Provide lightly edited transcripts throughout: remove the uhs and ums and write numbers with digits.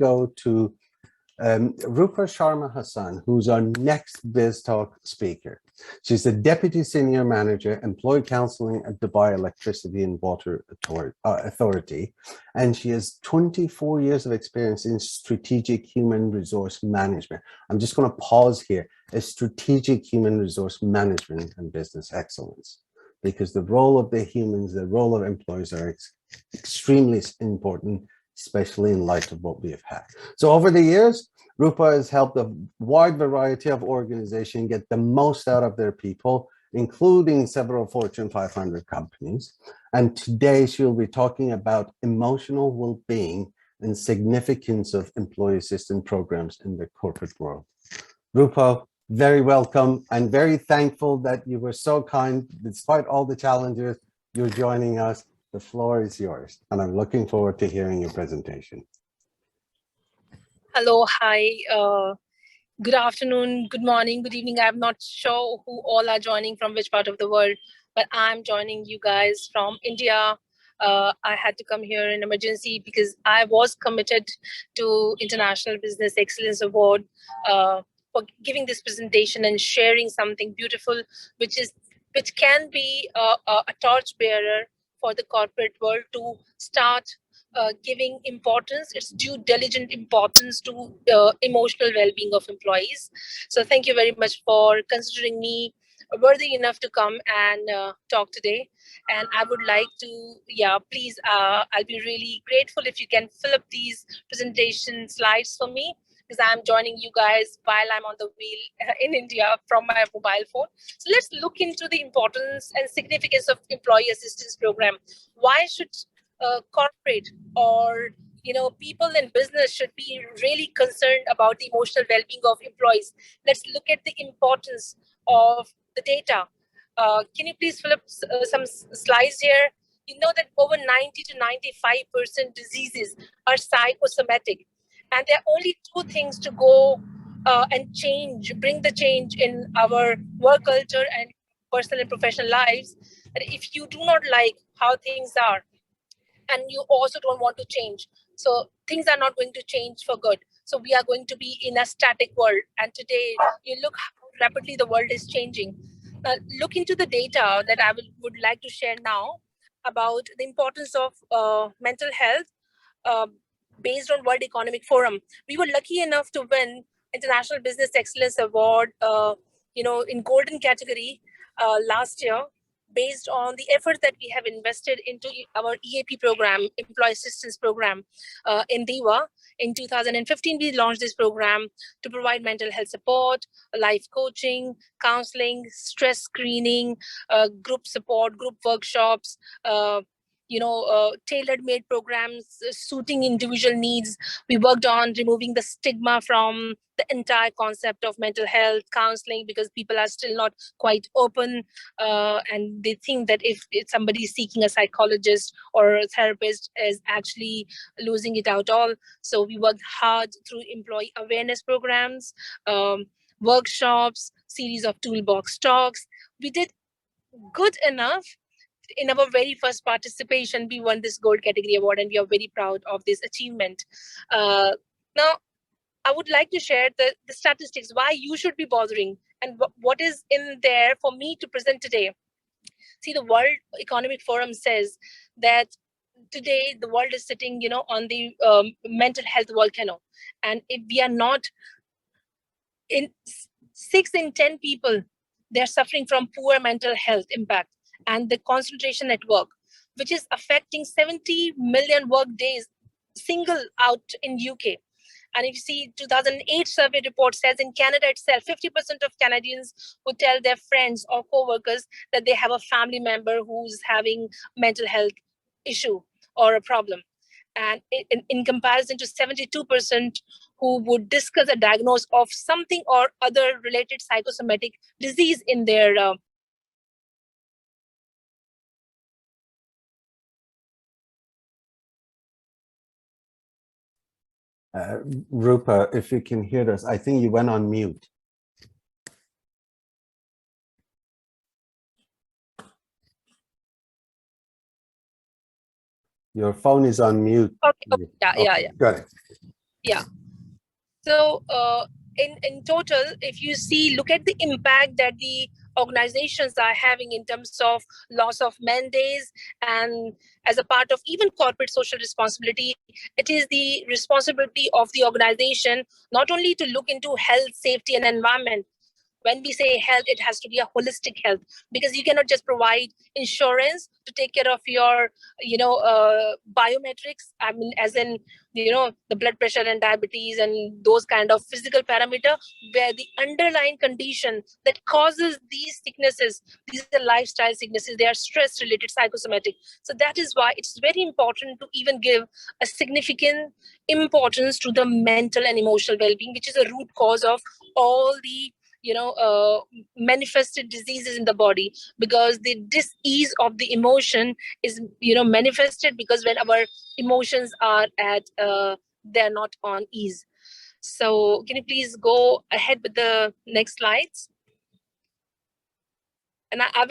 go to Rupa Sharma Hassan, who's our next Biz Talk speaker. She's the Deputy Senior Manager, Employee Counseling at Dubai Electricity and Water Authority, and she has 24 years of experience in strategic human resource management. I'm just going to pause here. As strategic human resource management and business excellence, because the role of the humans, the role of employees are extremely important, especially in light of what we have had. So over the years, Rupa has helped a wide variety of organizations get the most out of their people, including several Fortune 500 companies. And today she'll be talking about emotional well-being and significance of employee assistance programs in the corporate world. Rupa, very welcome and very thankful that you were so kind, despite all the challenges, you're joining us. The floor is yours, and I'm looking forward to hearing your presentation. Hello, hi, good afternoon, good morning, good evening. I'm not sure who all are joining from which part of the world, but I'm joining you guys from India. I had to come here in emergency because I was committed to International Business Excellence Award for giving this presentation and sharing something beautiful, which can be a torch bearer for the corporate world to start giving importance, its due diligent importance to emotional well-being of employees. So thank you very much for considering me worthy enough to come and talk today. And I would like to, please, I'll be really grateful if you can fill up these presentation slides for me, because I'm joining you guys while I'm on the wheel in India from my mobile phone. So let's look into the importance and significance of employee assistance program. Why should corporate or people in business should be really concerned about the emotional well-being of employees? Let's look at the importance of the data. Can you please fill up some slides here? You know that over 90 to 95% diseases are psychosomatic, and there are only two things to go and bring the change in our work culture and personal and professional lives. And if you do not like how things are, and you also don't want to change, so things are not going to change for good. So we are going to be in a static world. And today, you look how rapidly the world is changing. Look into the data that I would like to share now about the importance of mental health based on World Economic Forum. We were lucky enough to win International Business Excellence Award, in golden category last year, based on the effort that we have invested into our EAP program, Employee Assistance Program in DEWA. In 2015, we launched this program to provide mental health support, life coaching, counseling, stress screening, group support, group workshops, tailor-made programs suiting individual needs. We worked on removing the stigma from the entire concept of mental health counseling, because people are still not quite open, and they think that if somebody is seeking a psychologist or a therapist is actually losing it out all. So we worked hard through employee awareness programs, workshops, series of toolbox talks. We did good enough. In our very first participation, we won this gold category award, and we are very proud of this achievement. Now, I would like to share the statistics, why you should be bothering, and what is in there for me to present today. See, the World Economic Forum says that today the world is sitting, on the mental health volcano. And if we are not, in 6 in 10 people, they're suffering from poor mental health impact and the concentration at work, which is affecting 70 million work days single out in UK. And if you see, 2008 survey report says in Canada itself, 50% of Canadians would tell their friends or co-workers that they have a family member who's having mental health issue or a problem. And in comparison to 72% who would discuss a diagnosis of something or other related psychosomatic disease in their Rupa, if you can hear us, I think you went on mute. Your phone is on mute. Okay. Yeah. Got it. Yeah. So in total, if you see, look at the impact that the organizations are having in terms of loss of man days, and as a part of even corporate social responsibility, it is the responsibility of the organization not only to look into health, safety, and environment. When we say health, it has to be a holistic health, because you cannot just provide insurance to take care of your biometrics, I mean, as in the blood pressure and diabetes and those kind of physical parameter, where the underlying condition that causes these sicknesses, these are lifestyle sicknesses, they are stress related, psychosomatic. So that is why it's very important to even give a significant importance to the mental and emotional well-being, which is a root cause of all the manifested diseases in the body, because the dis-ease of the emotion is manifested because when our emotions are at they're not on ease. So can you please go ahead with the next slides? And I'll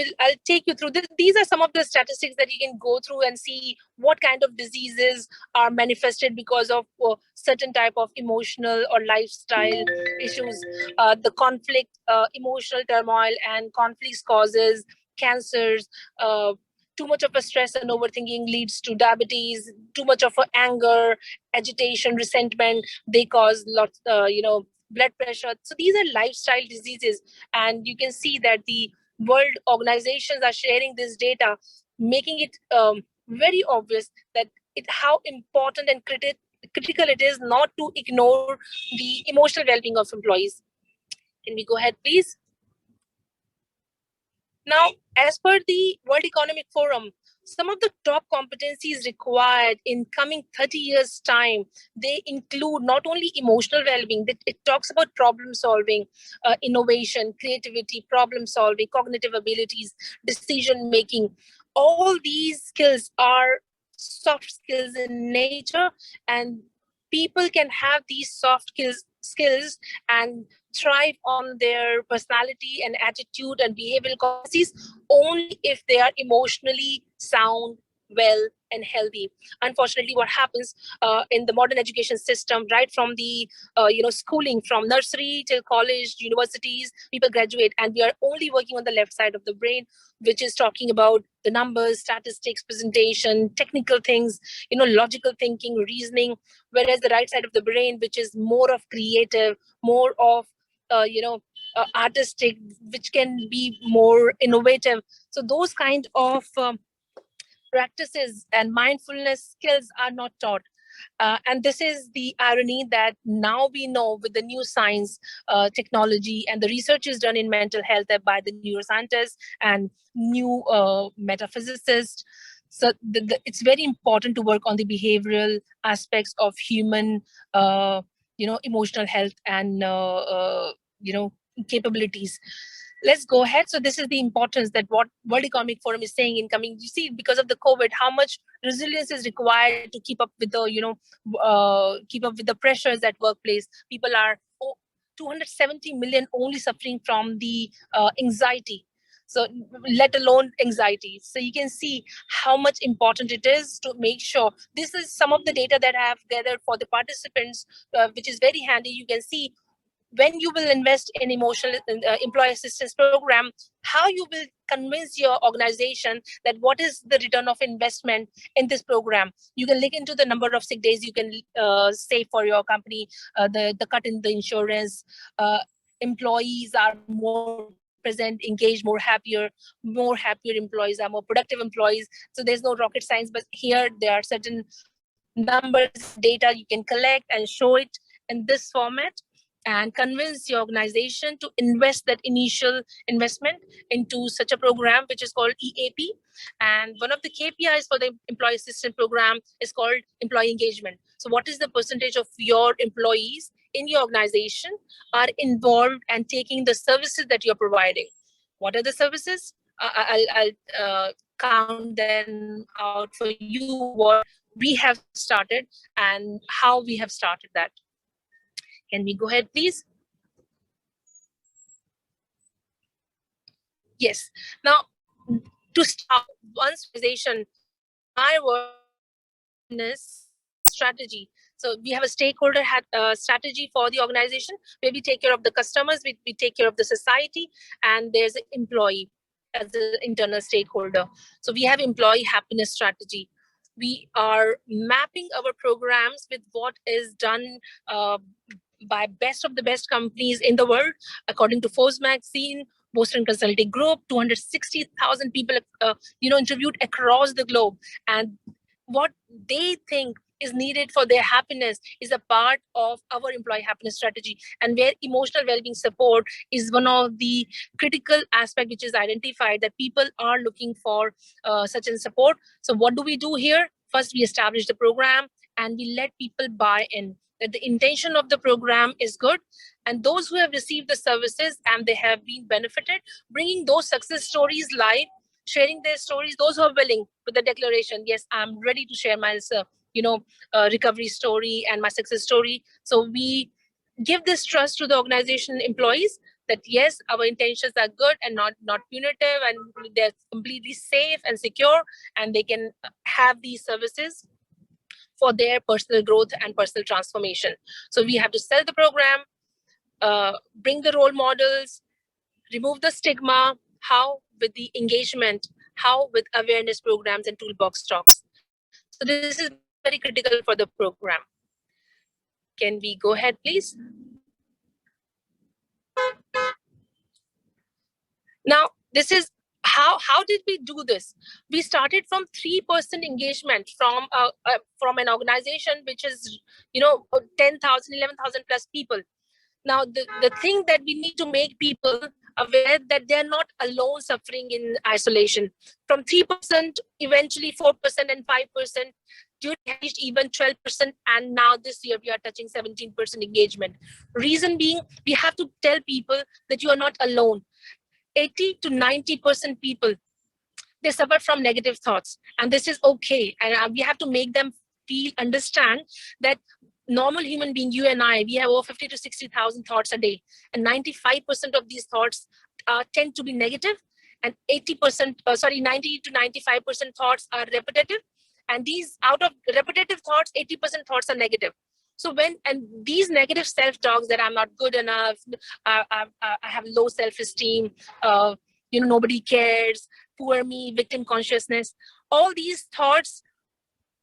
take you through this. These are some of the statistics that you can go through and see what kind of diseases are manifested because of certain type of emotional or lifestyle issues. The conflict, emotional turmoil and conflicts causes cancers. Too much of a stress and overthinking leads to diabetes. Too much of a anger, agitation, resentment, they cause lots, blood pressure. So these are lifestyle diseases, and you can see that the world organizations are sharing this data, making it very obvious that how important and critical it is not to ignore the emotional well-being of employees. Can we go ahead, please? Now, as per the World Economic Forum, some of the top competencies required in coming 30 years' time, they include not only emotional well-being, it talks about problem solving, innovation, creativity, problem solving, cognitive abilities, decision making. All these skills are soft skills in nature, and people can have these soft skills and thrive on their personality and attitude and behavioral competencies only if they are emotionally sound, well, and healthy. Unfortunately, what happens in the modern education system, right from the schooling, from nursery till college, universities, people graduate, and we are only working on the left side of the brain, which is talking about the numbers, statistics, presentation, technical things, logical thinking, reasoning, whereas the right side of the brain, which is more of creative, more of artistic, which can be more innovative. So those kind of practices and mindfulness skills are not taught. And this is the irony that now we know with the new science, technology, and the research is done in mental health by the neuroscientists and new metaphysicists. So it's very important to work on the behavioral aspects of human, emotional health and, capabilities. Let's go ahead. So this is the importance that what World Economic Forum is saying in coming. You see, because of the COVID, how much resilience is required to keep up with the, keep up with the pressures at workplace. People are 270 million only suffering from the anxiety. So let alone anxiety. So you can see how much important it is to make sure. This is some of the data that I have gathered for the participants, which is very handy. You can see when you will invest in emotional employee assistance program, how you will convince your organization that what is the return of investment in this program. You can look into the number of sick days you can save for your company, the cut in the insurance. Employees are more present, engaged, more happier employees are more productive employees. So there's no rocket science, but here there are certain numbers, data you can collect and show it in this format and convince your organization to invest that initial investment into such a program, which is called EAP. And one of the KPIs for the employee assistance program is called employee engagement. So what is the percentage of your employees in your organization are involved and taking the services that you're providing? What are the services? I'll count them out for you, what we have started and how we have started that. Can we go ahead, please? Yes. Now, to start, once organization, my word is strategy. So we have a stakeholder strategy for the organization where we take care of the customers, we take care of the society, and there's an employee as an internal stakeholder. So we have employee happiness strategy. We are mapping our programs with what is done by best of the best companies in the world, according to Forbes magazine, Boston Consulting Group, 260,000 people, interviewed across the globe, and what they think is needed for their happiness is a part of our employee happiness strategy, and where emotional well-being support is one of the critical aspect which is identified that people are looking for such a support. So what do we do here? First, we establish the program and we let people buy in that the intention of the program is good, and those who have received the services and they have been benefited, bringing those success stories live, sharing their stories, those who are willing with the declaration, yes, I'm ready to share my recovery story and my success story. So we give this trust to the organization employees that yes, our intentions are good and not punitive, and they're completely safe and secure, and they can have these services for their personal growth and personal transformation. So we have to sell the program, bring the role models, remove the stigma. How? With the engagement. How? With awareness programs and toolbox talks. So this is very critical for the program. Can we go ahead, please? Now, this is how did we do this? We started from 3% engagement from an organization which is 10,000, 11,000 plus people. Now, the thing that we need to make people aware that they're not alone suffering in isolation. From 3%, eventually 4% and 5%, during reached even 12%, and now this year we are touching 17% engagement. Reason being, we have to tell people that you are not alone. 80 to 90% people, they suffer from negative thoughts, and this is okay. And we have to make them understand that normal human being, you and I, we have over 50 to 60,000 thoughts a day, and 95% of these thoughts tend to be negative, and 90 to 95% thoughts are repetitive, and these out of repetitive thoughts, 80% thoughts are negative. So these negative self-talks that I'm not good enough, I have low self-esteem, nobody cares, poor me, victim consciousness, all these thoughts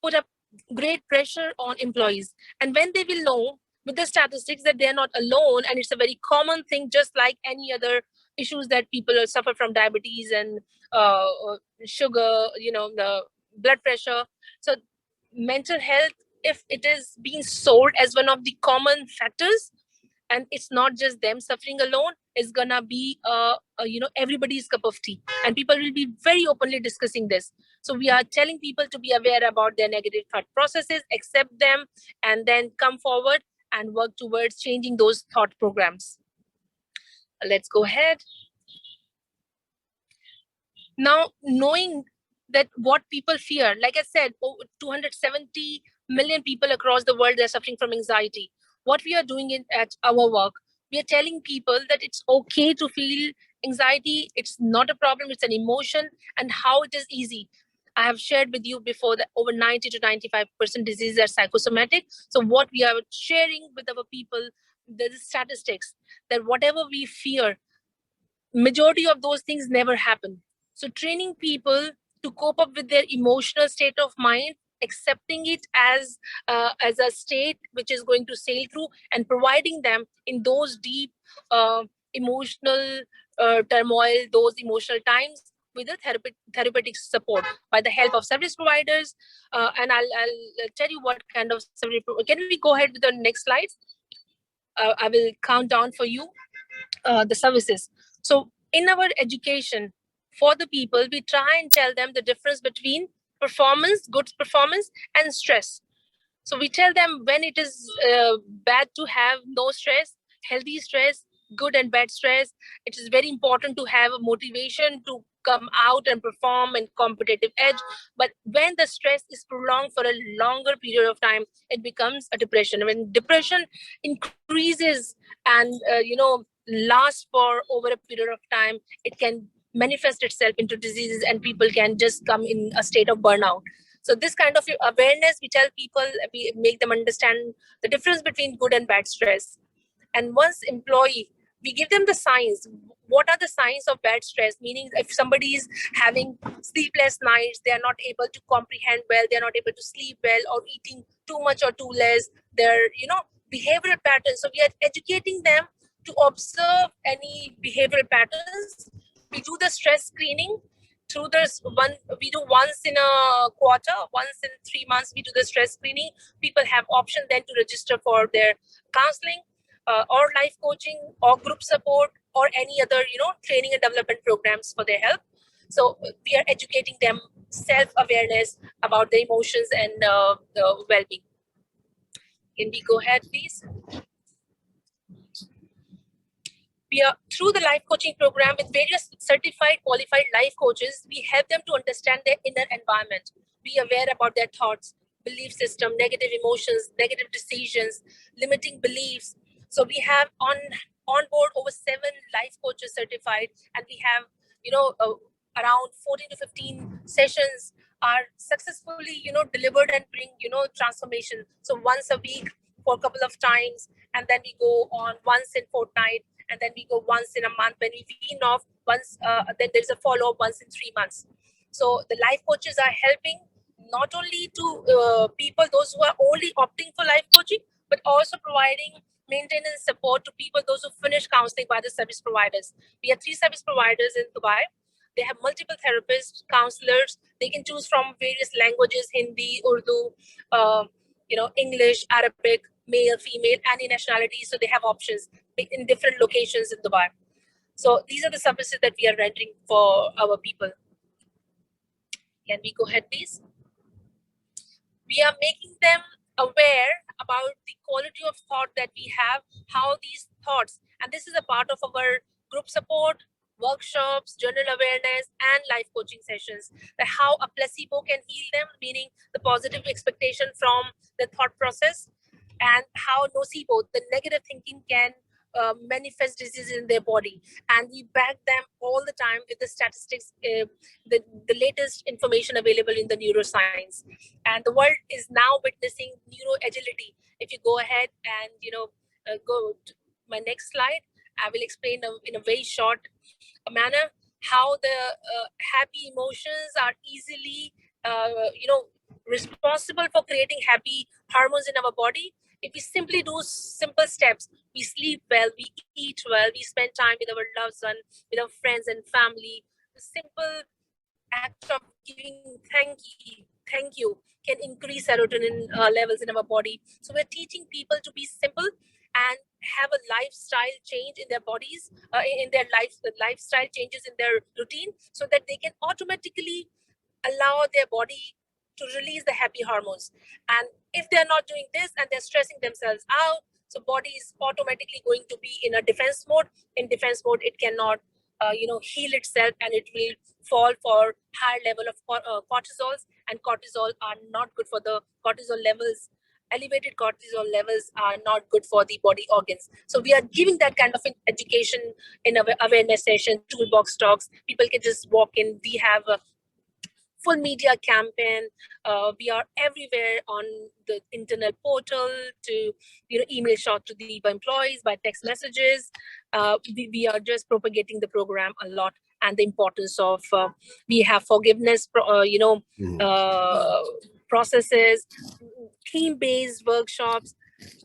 put up great pressure on employees. And when they will know with the statistics that they're not alone, and it's a very common thing, just like any other issues that people suffer from, diabetes and sugar, the blood pressure. So mental health, if it is being sold as one of the common factors, and it's not just them suffering alone, it's gonna be everybody's cup of tea, and people will be very openly discussing this. So we are telling people to be aware about their negative thought processes, accept them, and then come forward and work towards changing those thought programs. Let's go ahead. Now, knowing that what people fear, like I said, 270 million people across the world are suffering from anxiety. What we are doing at our work, we are telling people that it's okay to feel anxiety. It's not a problem, it's an emotion, and how it is easy. I have shared with you before that over 90 to 95% diseases are psychosomatic. So what we are sharing with our people, the statistics, that whatever we fear, majority of those things never happen. So training people to cope up with their emotional state of mind, accepting it as a state which is going to sail through, and providing them in those deep emotional turmoil, those emotional times, with a therapeutic support by the help of service providers. And I'll tell you what kind of service. Can we go ahead with the next slide? I will count down for you the services. So in our education for the people, we try and tell them the difference between performance, good performance, and stress. So we tell them when it is bad to have no stress, healthy stress, good and bad stress. It is very important to have a motivation to come out and perform and competitive edge. But when the stress is prolonged for a longer period of time, it becomes a depression. When depression increases and lasts for over a period of time, it can manifest itself into diseases, and people can just come in a state of burnout. So this kind of awareness, we tell people, we make them understand the difference between good and bad stress. And once employee, we give them the signs. What are the signs of bad stress? Meaning if somebody is having sleepless nights, they are not able to comprehend well, they are not able to sleep well, or eating too much or too less, their, behavioral patterns. So we are educating them to observe any behavioral patterns. We do the stress screening through this one. We do once in a quarter, once in 3 months, we do the stress screening. People have option then to register for their counseling, or life coaching, or group support, or any other, training and development programs for their help. So we are educating them self-awareness about their emotions and the well-being. Can we go ahead, please? We are, through the life coaching program with various certified, qualified life coaches, we help them to understand their inner environment, be aware about their thoughts, belief system, negative emotions, negative decisions, limiting beliefs. So we have on board over 7 life coaches certified, and we have, around 14 to 15 sessions are successfully, delivered and bring, transformation. So once a week for a couple of times, and then we go on once in fortnight, and then we go once in a month. When we wean off once, then there's a follow-up once in 3 months. So the life coaches are helping not only to people, those who are only opting for life coaching, but also providing maintenance support to people, those who finish counseling by the service providers. We have 3 service providers in Dubai. They have multiple therapists, counselors. They can choose from various languages: Hindi, Urdu, English, Arabic, male, female, any nationality. So they have options in different locations in Dubai. So these are the services that we are rendering for our people. Can we go ahead, please? We are making them aware about the quality of thought that we have, how these thoughts, and this is a part of our group support, workshops, journal awareness, and life coaching sessions, that how a placebo can heal them, meaning the positive expectation from the thought process, and how nocebo, the negative thinking, can manifest disease in their body. And we back them all the time with the statistics, the latest information available in the neuroscience. And the world is now witnessing neuroagility. If you go ahead and go to my next slide, I will explain in a very short manner how the happy emotions are easily responsible for creating happy hormones in our body. If we simply do simple steps, we sleep well, we eat well, we spend time with our loved one, with our friends and family. The simple act of giving thank you can increase serotonin levels in our body. So we're teaching people to be simple and have a lifestyle change in their bodies, in their lifestyle changes in their routine, so that they can automatically allow their body to release the happy hormones. And if they're not doing this and they're stressing themselves out, so body is automatically going to be in a defense mode. In defense mode, it cannot heal itself, and it will fall for higher level of cortisols, and cortisol are not good for the cortisol levels. Elevated cortisol levels are not good for the body organs. So we are giving that kind of education in our awareness session, toolbox talks. People can just walk in. We have a full media campaign. We are everywhere on the internal portal, to email shot to the employees by text messages. We are just propagating the program a lot, and the importance of we have forgiveness processes, theme-based workshops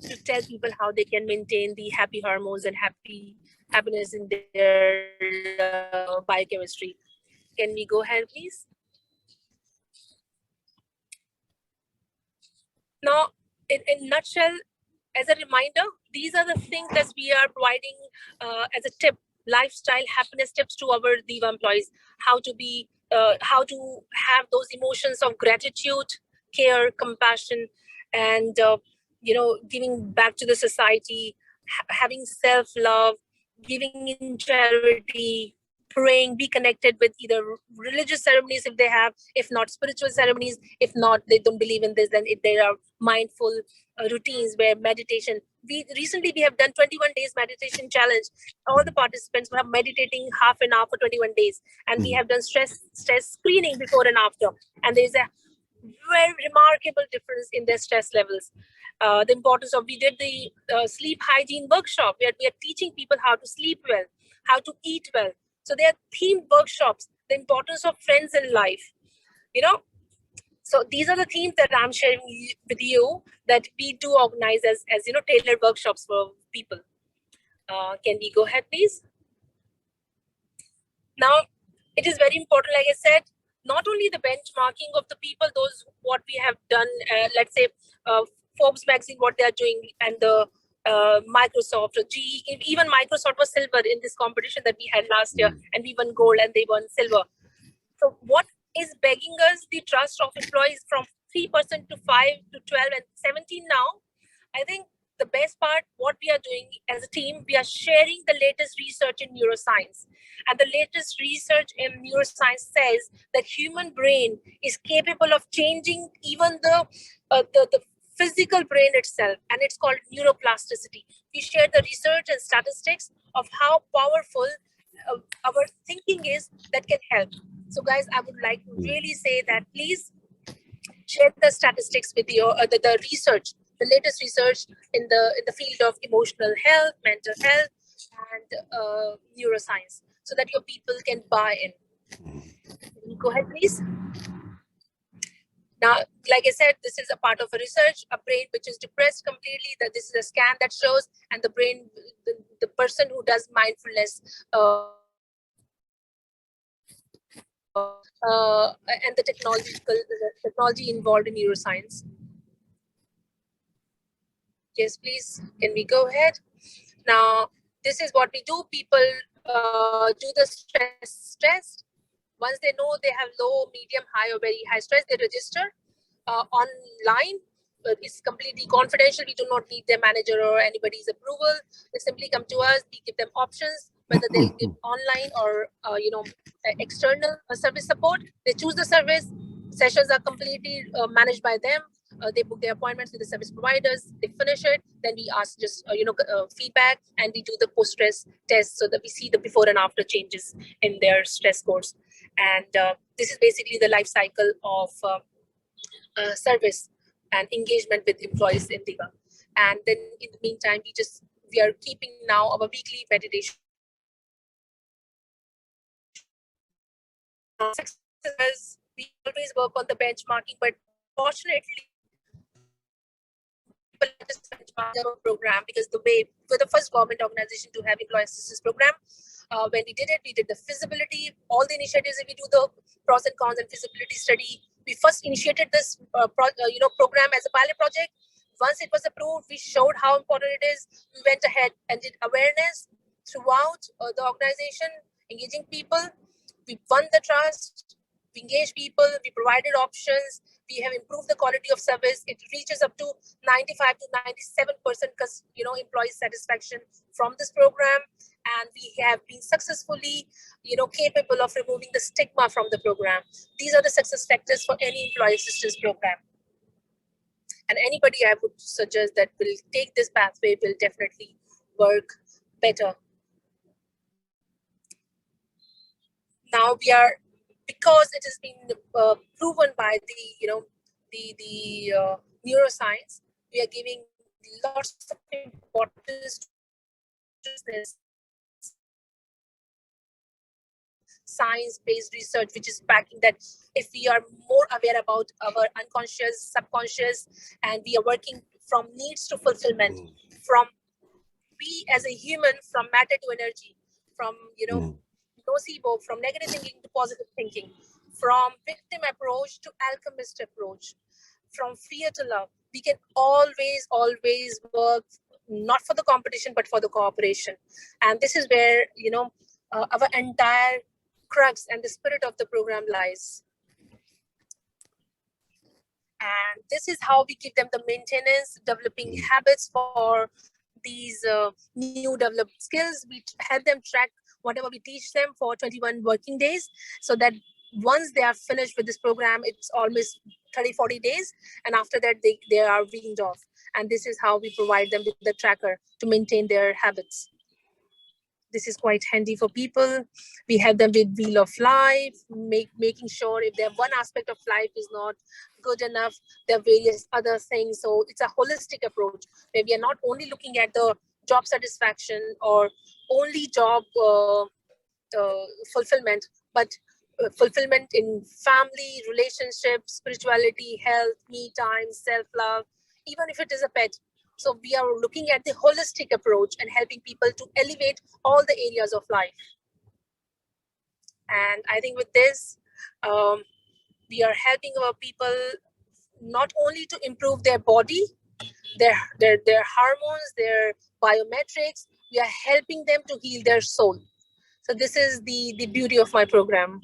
to tell people how they can maintain the happy hormones and happiness in their biochemistry. Can we go ahead, please? Now, in a nutshell, as a reminder, these are the things that we are providing as a tip, lifestyle happiness tips to our Diva employees: how to have those emotions of gratitude, care, compassion, and giving back to the society, having self-love, giving in charity, praying, be connected with either religious ceremonies if they have, if not spiritual ceremonies, if not they don't believe in this, then there are mindful routines where meditation. We have done 21 days meditation challenge. All the participants were meditating half an hour for 21 days, and we have done stress screening before and after. And there's a very remarkable difference in their stress levels. The importance of, we did the sleep hygiene workshop where we are teaching people how to sleep well, how to eat well. So they are themed workshops, the importance of friends in life, you know. So these are the themes that I'm sharing with you, that we do organize as tailored workshops for people. Can we go ahead, please? Now, it is very important, like I said, not only the benchmarking of the people, those what we have done, let's say Forbes magazine, what they are doing, and the Microsoft or GE, even Microsoft was silver in this competition that we had last year, and we won gold and they won silver. So what is begging us the trust of employees from 3% to 5 to 12 and 17 now? I think the best part, what we are doing as a team, we are sharing the latest research in neuroscience. And the latest research in neuroscience says that human brain is capable of changing even the physical brain itself, and it's called neuroplasticity. We share the research and statistics of how powerful our thinking is that can help. So guys, I would like to really say that please share the statistics with your the research, the latest research in the field of emotional health, mental health, and neuroscience, so that your people can buy in. Go ahead, please. Now, like I said, this is a part of a research, a brain which is depressed completely, that this is a scan that shows, and the brain, the person who does mindfulness, and the technology involved in neuroscience. Yes, please. Can we go ahead? Now, this is what we do. People do the stress test. Once they know they have low, medium, high, or very high stress, they register online. It's completely confidential. We do not need their manager or anybody's approval. They simply come to us. We give them options, whether they give online or external service support. They choose the service. Sessions are completely managed by them. They book their appointments with the service providers. They finish it. Then we ask just feedback, and we do the post-stress test so that we see the before and after changes in their stress scores. And this is basically the life cycle of service and engagement with employees in Diva. And then in the meantime, we are keeping now our weekly meditation. Success, we always work on the benchmarking, but fortunately, benchmark our program, because we're the first government organization to have employee assistance program. When we did it, we did the feasibility, all the initiatives. If we do the pros and cons and feasibility study, we first initiated this program as a pilot project. Once it was approved, we showed how important it is. We went ahead and did awareness throughout the organization, engaging people. We won the trust. We engaged people. We provided options. We have improved the quality of service. It reaches up to 95 to 97% because employee satisfaction from this program, and we have been successfully capable of removing the stigma from the program. These are the success factors for any employee assistance program, and anybody I would suggest that will take this pathway will definitely work better. Now we are, because it has been proven by the neuroscience, we are giving lots of importance to this science-based research, which is backing that if we are more aware about our unconscious, subconscious, and we are working from needs to fulfillment, from we as a human, from matter to energy, from nocebo, from negative thinking to positive thinking, from victim approach to alchemist approach, from fear to love. We can always work not for the competition but for the cooperation, and this is where our entire crux and the spirit of the program lies. And this is how we give them the maintenance, developing habits for these new developed skills. We help them track whatever we teach them for 21 working days, so that once they are finished with this program, it's almost 30-40 days, and after that they are weaned off. And this is how we provide them with the tracker to maintain their habits. This is quite handy for people. We help them with Wheel of Life, making sure if their one aspect of life is not good enough, there are various other things. So it's a holistic approach where we are not only looking at the job satisfaction or only job fulfillment, but fulfillment in family, relationships, spirituality, health, me time, self-love, even if it is a pet. So we are looking at the holistic approach and helping people to elevate all the areas of life. And I think with this, we are helping our people not only to improve their body, their hormones, their biometrics. We are helping them to heal their soul. So this is the beauty of my program.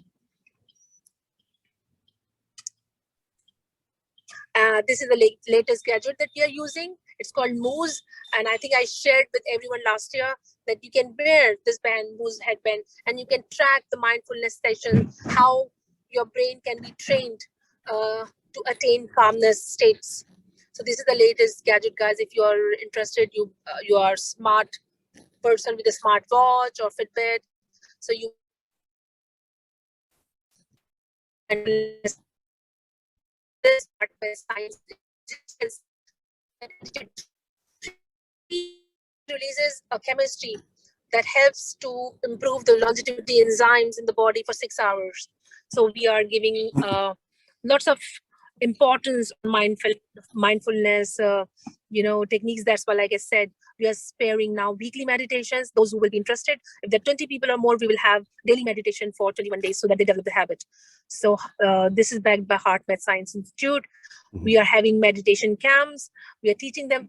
This is the latest gadget that we are using. It's called Moose, and I think I shared with everyone last year that you can wear this Moose headband, and you can track the mindfulness session, how your brain can be trained to attain calmness states. So this is the latest gadget, guys. If you are interested, you are a smart person with a smart watch or Fitbit, so you and this science releases a chemistry that helps to improve the longevity enzymes in the body for 6 hours. So we are giving lots of importance on mindfulness, techniques. That's why, like I said, we are sparing now weekly meditations. Those who will be interested, if there are 20 people or more, we will have daily meditation for 21 days so that they develop the habit. So this is backed by HeartMath Science Institute. We are having meditation camps. We are teaching them,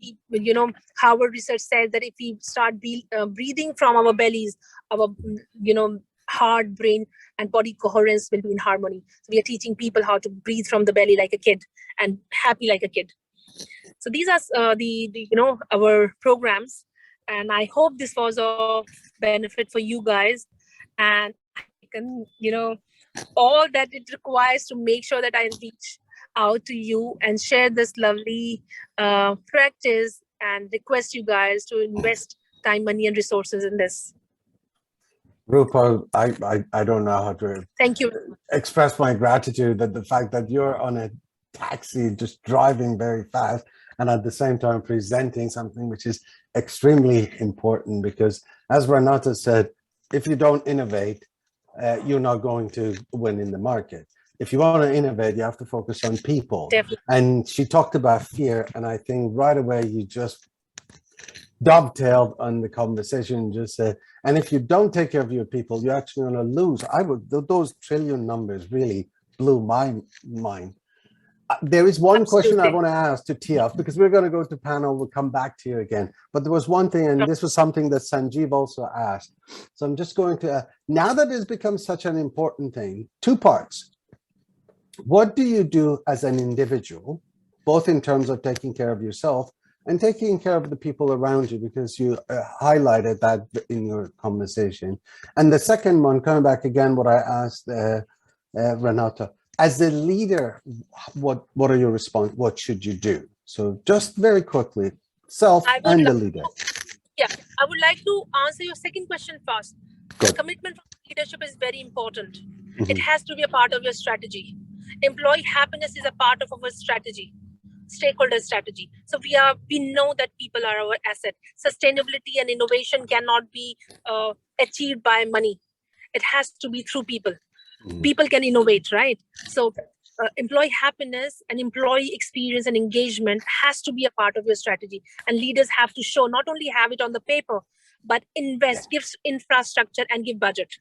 Harvard research says that if we start breathing from our bellies, our, heart, brain, and body coherence will be in harmony. So we are teaching people how to breathe from the belly like a kid and happy like a kid. So these are our programs, and I hope this was of benefit for you guys. And I can, all that it requires to make sure that I reach out to you and share this lovely practice, and request you guys to invest time, money, and resources in this. Rupa, I don't know how to Thank you. Express my gratitude that the fact that you're on a taxi just driving very fast and at the same time presenting something which is extremely important, because as Renata said, if you don't innovate, you're not going to win in the market. If you want to innovate, you have to focus on people. Definitely. And she talked about fear, and I think right away you just dovetailed on the conversation, just said, and if you don't take care of your people, you're actually going to lose. Those trillion numbers really blew my mind. There is one question I want to ask to Tiaf, because we're going to go to panel. We'll come back to you again. But there was one thing, and this was something that Sanjeev also asked. So I'm just going to, now that it's become such an important thing, 2 parts. What do you do as an individual, both in terms of taking care of yourself and taking care of the people around you, because you highlighted that in your conversation. And the second one, coming back again, what I asked Renata, as a leader, what are your response? What should you do? So just very quickly, self and the leader. Yeah, I would like to answer your second question first. Good. Commitment for leadership is very important. It has to be a part of your strategy. Employee happiness is a part of our strategy. Stakeholder strategy. So we know that people are our asset. Sustainability and innovation cannot be achieved by money. It has to be through people. People can innovate, right? So employee happiness and employee experience and engagement has to be a part of your strategy. And leaders have to show, not only have it on the paper, but invest, give infrastructure and give budget.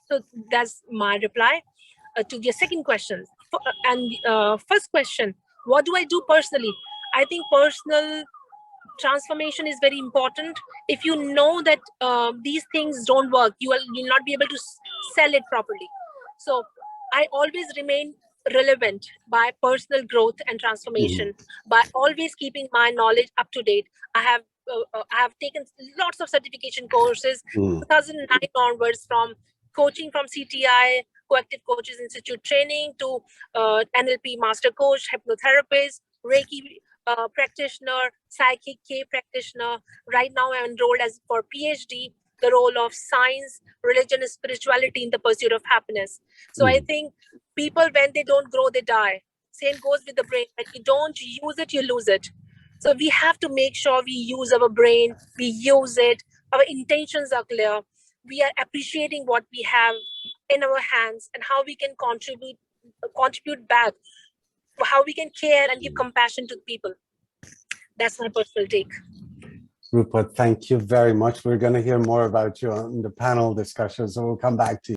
So that's my reply to your second question. And first question, what do I do personally? I think personal transformation is very important. If you know that these things don't work, you'll not be able to sell it properly. So I always remain relevant by personal growth and transformation, by always keeping my knowledge up to date. I have taken lots of certification courses, 2009 onwards, from coaching from CTI, Coactive Coaches Institute training, to NLP master coach, hypnotherapist, Reiki practitioner, psychic K practitioner. Right now I'm enrolled as for PhD. the role of science, religion, and spirituality in the pursuit of happiness. So I think people, when they don't grow, they die. Same goes with the brain. When you don't use it, you lose it. So we have to make sure we use our brain, we use it, our intentions are clear, we are appreciating what we have in our hands and how we can contribute back, how we can care and give compassion to people. That's my personal take. Rupert, thank you very much. We're going to hear more about you on the panel discussion, so we'll come back to you.